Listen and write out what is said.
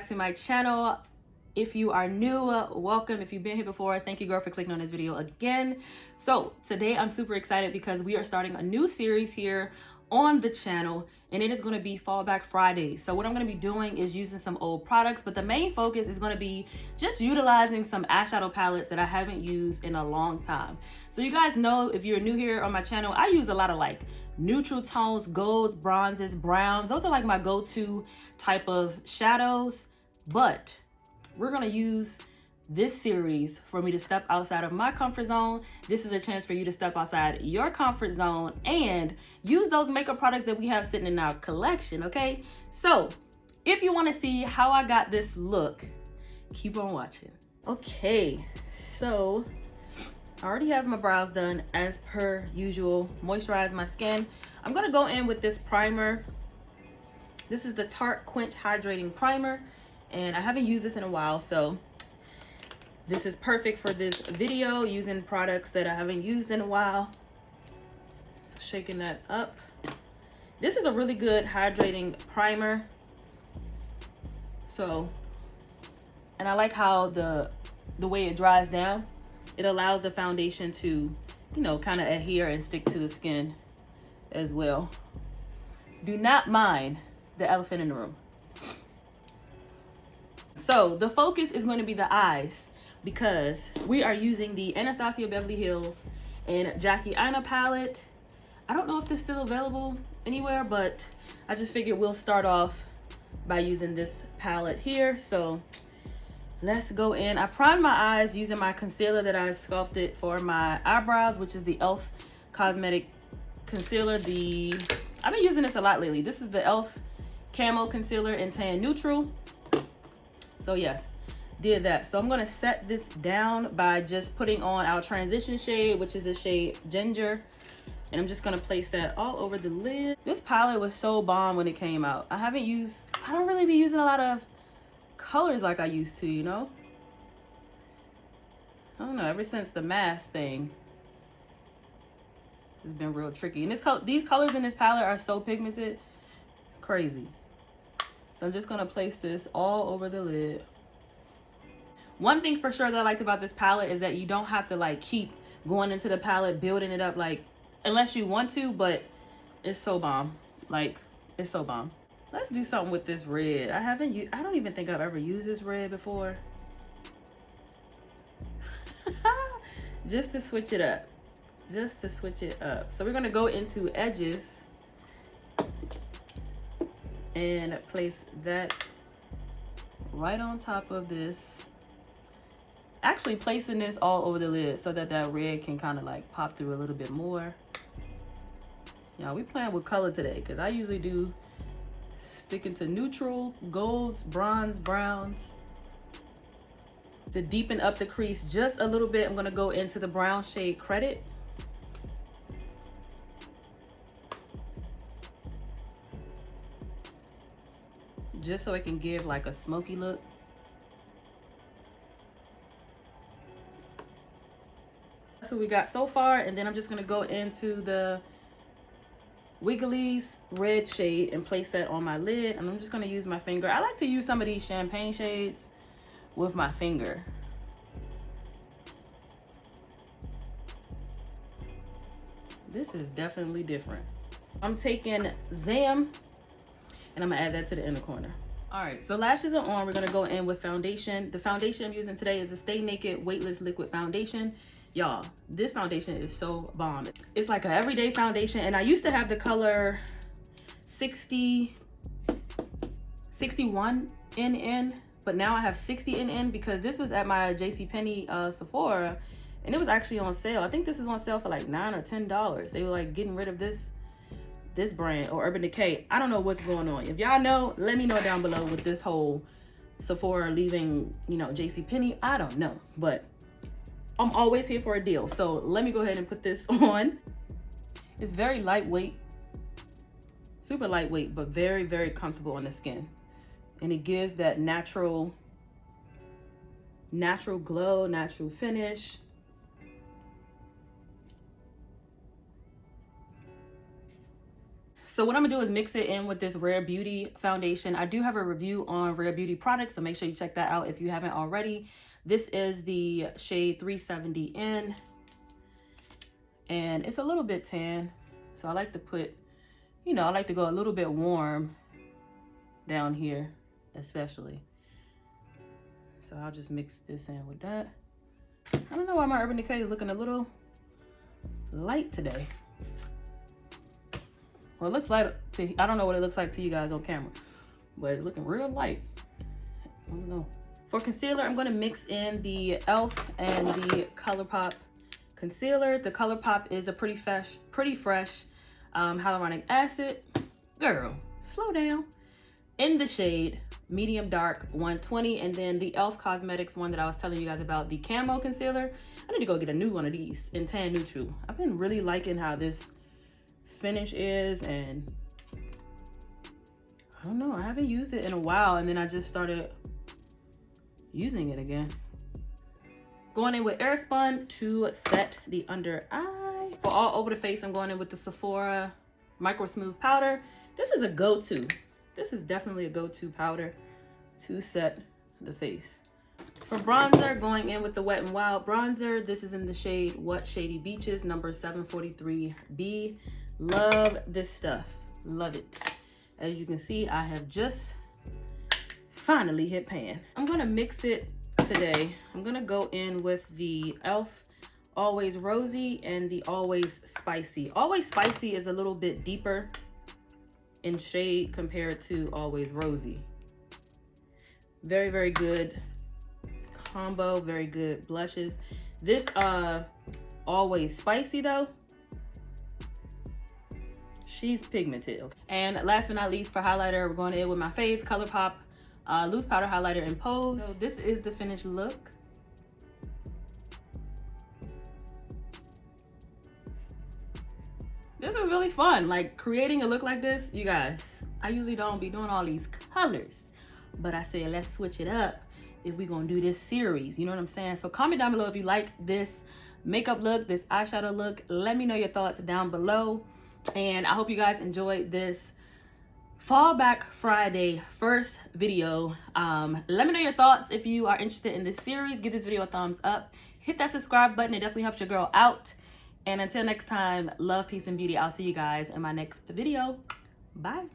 to my channel. If you are new, welcome. If you've been here before, thank you, girl, for clicking on this video again. So today I'm super excited because we are starting a new series here on the channel, and it is going to be Fallback Friday. So what I'm going to be doing is using some old products, but the main focus is going to be just utilizing some eyeshadow palettes that I haven't used in a long time. So you guys know, if you're new here on my channel, I use a lot of like neutral tones, golds, bronzes, browns. Those are like my go-to type of shadows, but we're going to use this series for me to step outside of my comfort zone. This is a chance for you to step outside your comfort zone and use those makeup products that we have sitting in our collection, okay? So if you want to see how I got this look, keep on watching. Okay, so I already have my brows done as per usual. Moisturize my skin. I'm going to go in with this primer. This is the Tarte Quench Hydrating Primer, and I haven't used this in a while, so this is perfect for this video, using products that I haven't used in a while. So shaking that up. This is a really good hydrating primer. So, and I like how the way it dries down. It allows the foundation to, you know, kind of adhere and stick to the skin as well. Do not mind the elephant in the room. So the focus is going to be the eyes, because we are using the Anastasia Beverly Hills and Jackie Aina palette. I don't know if this is still available anywhere, but I just figured we'll start off by using this palette here. So let's go in. I primed my eyes using my concealer that I sculpted for my eyebrows, which is the e.l.f. Cosmetic Concealer. I've been using this a lot lately. This is the e.l.f. Camo Concealer in Tan Neutral. So yes, did that. So I'm going to set this down by just putting on our transition shade, which is the shade Ginger. And I'm just going to place that all over the lid. This palette was so bomb when it came out. I don't really be using a lot of colors like I used to, you know? I don't know, ever since the mask thing, it's been real tricky. And these colors in this palette are so pigmented, it's crazy. So I'm just gonna place this all over the lid. One thing for sure that I liked about this palette is that you don't have to like keep going into the palette, building it up, like, unless you want to, but it's so bomb. Like, it's so bomb. Let's do something with this red. I don't even think I've ever used this red before. Just to switch it up. Just to switch it up. So we're gonna go into edges and place that right on top of this. Actually placing this all over the lid so that that red can kind of like pop through a little bit more. Yeah, we playing with color today, because I usually do sticking to neutral, golds, bronze, browns. To deepen up the crease just a little bit, I'm gonna go into the brown shade Credit. Just so it can give like a smoky look. That's what we got so far. And then I'm just gonna go into the Wiggly's red shade and place that on my lid. And I'm just gonna use my finger. I like to use some of these champagne shades with my finger. This is definitely different. I'm taking Zam, and I'm gonna add that to the inner corner. All right, so lashes are on. We're gonna go in with foundation. The foundation I'm using today is a Stay Naked Weightless Liquid Foundation. Y'all, this foundation is so bomb. It's like an everyday foundation, and I used to have the color 61 NN, but now I have 60 NN because this was at my JCPenney Sephora, and it was actually on sale. I think this is on sale for like $9 or $10. They were like getting rid of this brand, or Urban Decay. I don't know what's going on. If y'all know, let me know down below with this whole Sephora leaving, you know, JCPenney. I don't know, but I'm always here for a deal. So let me go ahead and put this on. It's very lightweight, super lightweight, but very, very comfortable on the skin. And it gives that natural glow, natural finish. So what I'm gonna do is mix it in with this Rare Beauty foundation. I do have a review on Rare Beauty products, so make sure you check that out if you haven't already. This is the shade 370N, and it's a little bit tan. So I like to put, you know, I like to go a little bit warm down here, especially. So I'll just mix this in with that. I don't know why my Urban Decay is looking a little light today. Well, it looks light to, I don't know what it looks like to you guys on camera, but it's looking real light. I don't know. For concealer, I'm gonna mix in the e.l.f. and the ColourPop concealers. The ColourPop is a pretty fresh hyaluronic acid. Girl, slow down. In the shade medium dark 120, and then the e.l.f. Cosmetics one that I was telling you guys about, the Camo Concealer. I need to go get a new one of these in Tan Neutral. I've been really liking how this finish is, and I don't know, I haven't used it in a while, and then I just started using it again. Going in with Airspun to set the under eye. For all over the face, I'm going in with the Sephora Micro Smooth Powder. This is a go-to. This is definitely a go-to powder to set the face. For bronzer, going in with the Wet n Wild bronzer. This is in the shade What Shady Beaches, number 743B. Love this stuff, love it. As you can see, I have just finally hit pan. I'm gonna mix it today. I'm gonna go in with the e.l.f. Always Rosy and the Always Spicy. Always Spicy is a little bit deeper in shade compared to Always Rosy. Very, very good combo, very good blushes. This Always Spicy though, she's pigmented. Okay. And last but not least, for highlighter, we're going in with my fave ColourPop loose powder highlighter in Pose. So this is the finished look. This was really fun, like creating a look like this. You guys, I usually don't be doing all these colors, but I said let's switch it up if we're gonna do this series, you know what I'm saying? So comment down below if you like this makeup look, this eyeshadow look. Let me know your thoughts down below, and I hope you guys enjoyed this Fallback Friday first video. Let me know your thoughts if you are interested in this series. Give this video a thumbs up, hit that subscribe button, it definitely helps your girl out. And until next time, love, peace, and beauty. I'll see you guys in my next video. Bye.